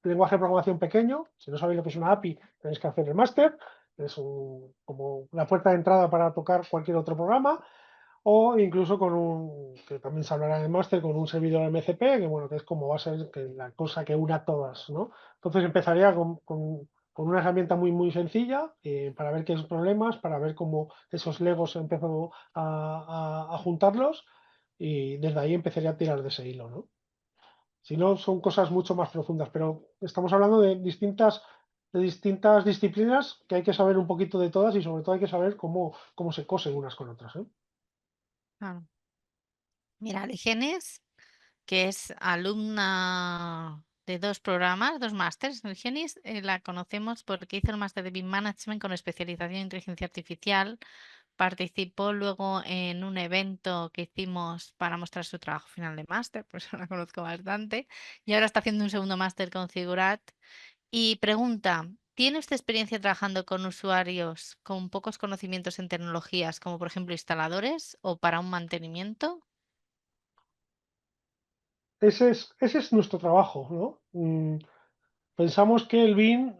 lenguaje de programación pequeño. Si no sabéis lo que es una API, tenéis que hacer el máster. Es como la puerta de entrada para tocar cualquier otro programa. O incluso que también se hablará en el máster, con un servidor MCP, que bueno, que es como va a ser la cosa que una todas, ¿no? Entonces empezaría con una herramienta muy sencilla para ver qué es problemas, para ver cómo esos legos empezó a juntarlos y desde ahí empezaría a tirar de ese hilo, ¿no? Si no, son cosas mucho más profundas, pero estamos hablando de distintas disciplinas que hay que saber un poquito de todas y sobre todo hay que saber cómo se cosen unas con otras, ¿eh? Claro. Mira, Aligenis, que es alumna de 2 programas, 2 másters. Aligenis, la conocemos porque hizo el máster de BIM Management con especialización en inteligencia artificial. Participó luego en un evento que hicimos para mostrar su trabajo final de máster, por eso la conozco bastante. Y ahora está haciendo un segundo máster con Figurat. Y pregunta, ¿tiene usted experiencia trabajando con usuarios con pocos conocimientos en tecnologías, como por ejemplo instaladores o para un mantenimiento? Ese es nuestro trabajo, ¿no? Pensamos que el BIM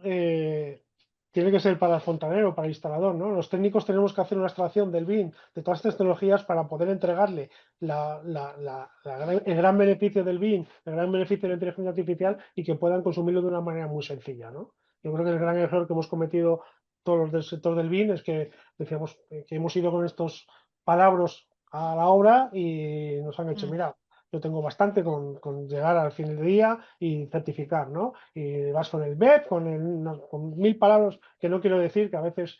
tiene que ser para el fontanero, para el instalador, ¿no? Los técnicos tenemos que hacer una extracción del BIM, de todas estas tecnologías, para poder entregarle el gran beneficio del BIM, el gran beneficio de la inteligencia artificial y que puedan consumirlo de una manera muy sencilla, ¿no? Yo creo que el gran error que hemos cometido todos los del sector del BIM es que decíamos que hemos ido con estos palabras a la obra y nos han hecho, Mm, mira, yo tengo bastante con llegar al fin del día y certificar, ¿no? Y vas con el BEP, con 1000 palabras que no quiero decir, que a veces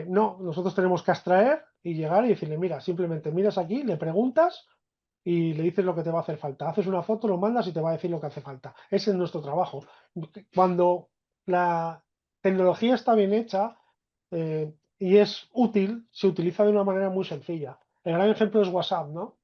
no, nosotros tenemos que abstraer y llegar y decirle, mira, simplemente miras aquí, le preguntas y le dices lo que te va a hacer falta. Haces una foto, lo mandas y te va a decir lo que hace falta. Ese es nuestro trabajo. Cuando la tecnología está bien hecha y es útil, se utiliza de una manera muy sencilla. El gran ejemplo es WhatsApp, ¿no?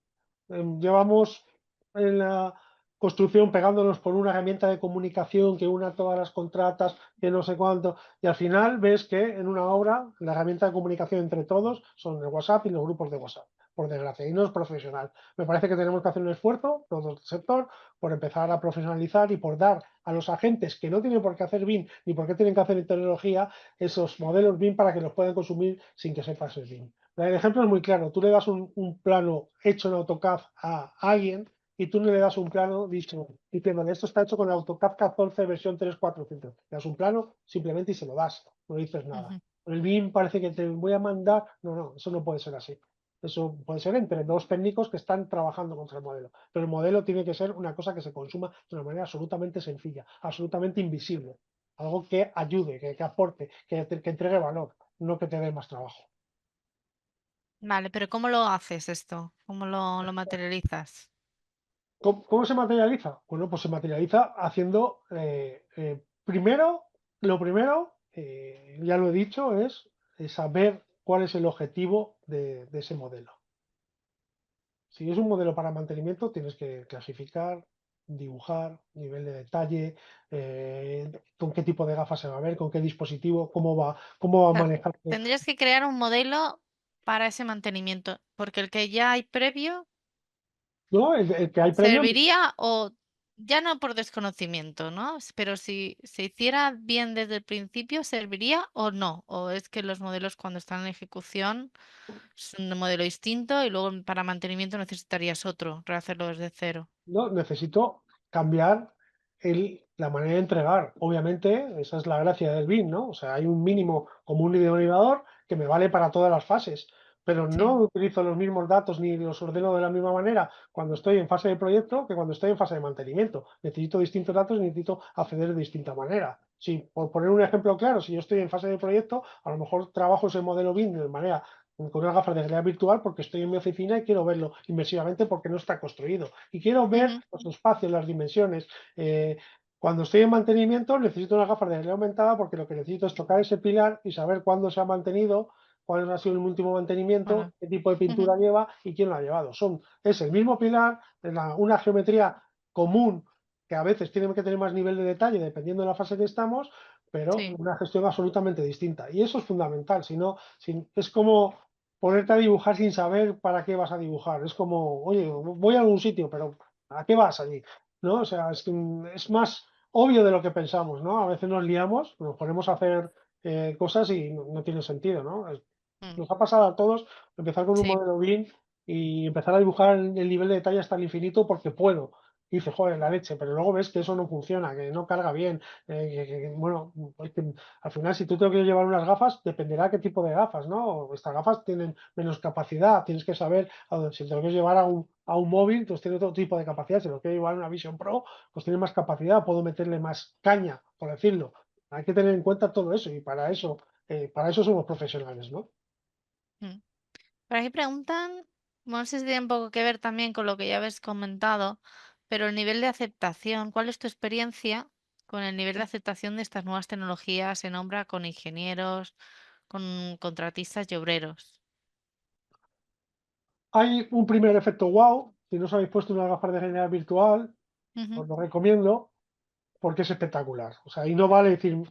Llevamos en la construcción pegándonos por una herramienta de comunicación que una todas las contratas, que no sé cuánto, y al final ves que en una obra la herramienta de comunicación entre todos son el WhatsApp y los grupos de WhatsApp, por desgracia, y no es profesional. Me parece que tenemos que hacer un esfuerzo, todo el sector, por empezar a profesionalizar y por dar a los agentes que no tienen por qué hacer BIM ni por qué tienen que hacer tecnología esos modelos BIM para que los puedan consumir sin que sepas el BIM. El ejemplo es muy claro. Tú le das un plano hecho en AutoCAD a alguien y tú no le das un plano diciéndole esto está hecho con AutoCAD 14 versión 3.400. Le das un plano simplemente y se lo das. No dices nada. ujú. El BIM parece que te voy a mandar. No, no, eso no puede ser así. Eso puede ser entre dos técnicos que están trabajando contra el modelo. Pero el modelo tiene que ser una cosa que se consuma de una manera absolutamente sencilla, absolutamente invisible. Algo que ayude, que aporte, que entregue valor, no que te dé más trabajo. Vale, pero ¿cómo lo haces esto? ¿Cómo lo materializas? ¿Cómo se materializa? Bueno, pues se materializa haciendo, primero, lo primero, ya lo he dicho, es saber cuál es el objetivo de ese modelo. Si es un modelo para mantenimiento, tienes que clasificar, dibujar, nivel de detalle, con qué tipo de gafas se va a ver, con qué dispositivo, cómo va a Sea, manejarse. tendrías que crear un modelo para ese mantenimiento, porque el que ya hay previo ¿No? El que hay previo. serviría o ya no por desconocimiento, ¿no? Pero si se hiciera bien desde el principio, ¿serviría o no? ¿O es que los modelos cuando están en ejecución son un modelo distinto y luego para mantenimiento necesitarías otro, rehacerlo desde cero? No, necesito cambiar la manera de entregar. Obviamente, esa es la gracia del BIM, ¿no? O sea, hay un mínimo común denominador que me vale para todas las fases, pero no Sí. utilizo los mismos datos ni los ordeno de la misma manera cuando estoy en fase de proyecto que cuando estoy en fase de mantenimiento. Necesito distintos datos y necesito acceder de distinta manera. Si, por poner un ejemplo claro, si yo estoy en fase de proyecto, a lo mejor trabajo ese modelo BIM de manera con unas gafas de realidad virtual porque estoy en mi oficina y quiero verlo inmersivamente porque no está construido. Y quiero ver Ujú, los espacios, las dimensiones. Cuando estoy en mantenimiento necesito unas gafas de realidad aumentada porque lo que necesito es tocar ese pilar y saber cuándo se ha mantenido, cuál ha sido el último mantenimiento, claro. qué tipo de Ujú, pintura lleva y quién lo ha llevado. Es el mismo pilar, una geometría común que a veces tiene que tener más nivel de detalle dependiendo de la fase que estamos, pero sí. una gestión absolutamente distinta. Y eso es fundamental, es como ponerte a dibujar sin saber para qué vas a dibujar. Es como, oye, voy a algún sitio, pero ¿a qué vas allí? ¿No? O sea, es más obvio de lo que pensamos, ¿no? A veces nos liamos, nos ponemos a hacer cosas y no tiene sentido, ¿no? Mm, Nos ha pasado a todos empezar con un sí. modelo BIM y empezar a dibujar el nivel de detalle hasta el infinito porque puedo. y dices, joder, la leche, pero luego ves que eso no funciona, que no carga bien, bueno, pues que al final si tú te quieres llevar unas gafas, dependerá qué tipo de gafas, ¿no? Estas gafas tienen menos capacidad, tienes que saber, si te lo quieres llevar a un móvil, pues tiene otro tipo de capacidad, si lo quieres llevar a una Vision Pro, pues tiene más capacidad, puedo meterle más caña, por decirlo. Hay que tener en cuenta todo eso y para eso somos profesionales, ¿no? Mm. Por aquí preguntan, no sé si tiene un poco que ver también con lo que ya habéis comentado, pero el nivel de aceptación, ¿cuál es tu experiencia con el nivel de aceptación de estas nuevas tecnologías en obra con ingenieros, con contratistas y obreros? Hay un primer efecto wow, si no os habéis puesto unas gafas de realidad virtual, Ujú. os lo recomiendo porque es espectacular. O sea, y no vale decir,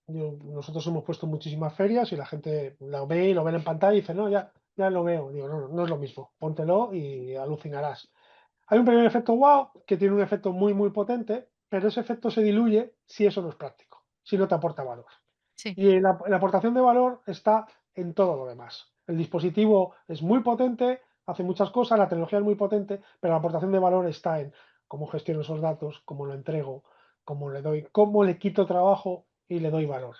nosotros hemos puesto muchísimas ferias y la gente lo ve y lo ve en pantalla y dice, no, ya lo veo. Digo, no, no es lo mismo, póntelo y alucinarás. Hay un primer efecto wow que tiene un efecto muy, muy potente, pero ese efecto se diluye si eso no es práctico, si no te aporta valor. Sí, Y la aportación de valor está en todo lo demás. El dispositivo es muy potente, hace muchas cosas, la tecnología es muy potente, pero la aportación de valor está en cómo gestiono esos datos, cómo lo entrego, cómo le quito trabajo y le doy valor.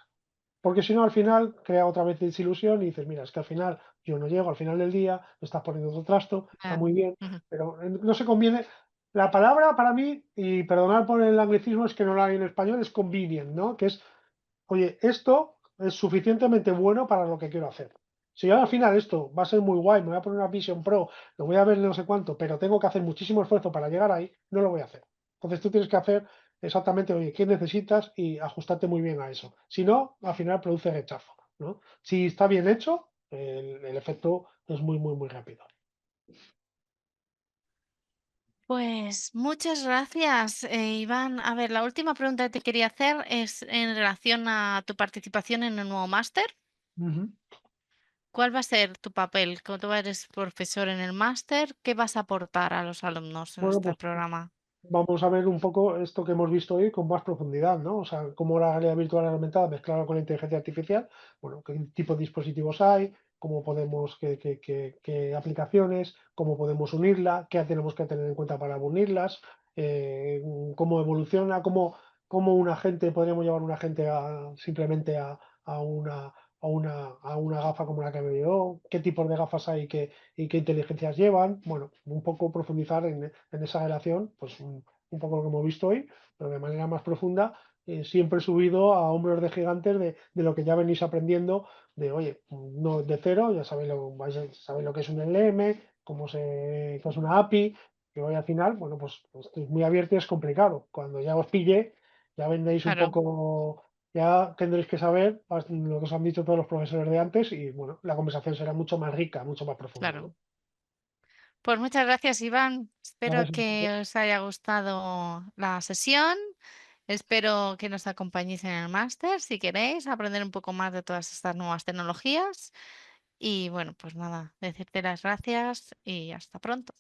Porque si no, al final crea otra vez desilusión y dices, mira, es que al final yo no llego al final del día, me estás poniendo otro trasto, está ah, muy bien, ujú, pero no se conviene. La palabra para mí, y perdonad por el anglicismo, es que no la hay en español, es convenient, ¿no? Que es, oye, esto es suficientemente bueno para lo que quiero hacer. Si yo al final esto va a ser muy guay, me voy a poner una Vision Pro, lo voy a ver no sé cuánto, pero tengo que hacer muchísimo esfuerzo para llegar ahí, no lo voy a hacer. Entonces tú tienes que hacer exactamente, oye, qué necesitas y ajustarte muy bien a eso. Si no, al final produce rechazo, ¿no? Si está bien hecho, el efecto es muy, muy, muy rápido. Pues muchas gracias, Iván. A ver, la última pregunta que te quería hacer es en relación a tu participación en el nuevo máster. Ujú. ¿Cuál va a ser tu papel? Como tú eres profesor en el máster, ¿qué vas a aportar a los alumnos en Bueno, este pues programa? vamos a ver un poco esto que hemos visto hoy con más profundidad, ¿no? O sea, cómo la realidad virtual aumentada mezclada con la inteligencia artificial, bueno, qué tipo de dispositivos hay, cómo podemos, qué aplicaciones, cómo podemos unirla, qué tenemos que tener en cuenta para unirlas, cómo evoluciona, cómo un agente, podríamos llevar un agente simplemente a una, a una gafa como la que veo yo, qué tipos de gafas hay y qué inteligencias llevan. Bueno, un poco profundizar en esa relación, pues un poco lo que hemos visto hoy, pero de manera más profunda, siempre subido a hombros de gigantes de lo que ya venís aprendiendo, de oye, no de cero, ya sabéis lo que es un LM, qué es una API, que hoy al final, bueno, pues es muy abierto y es complicado. Cuando ya os pille, ya vendréis un Claro, poco, ya tendréis que saber lo que os han dicho todos los profesores de antes y bueno, la conversación será mucho más rica, mucho más profunda, claro. ¿no? Pues muchas gracias, Iván. Espero Gracias. que os haya gustado la sesión. Espero que nos acompañéis en el máster si queréis aprender un poco más de todas estas nuevas tecnologías. Y bueno, pues nada, decirte las gracias y hasta pronto.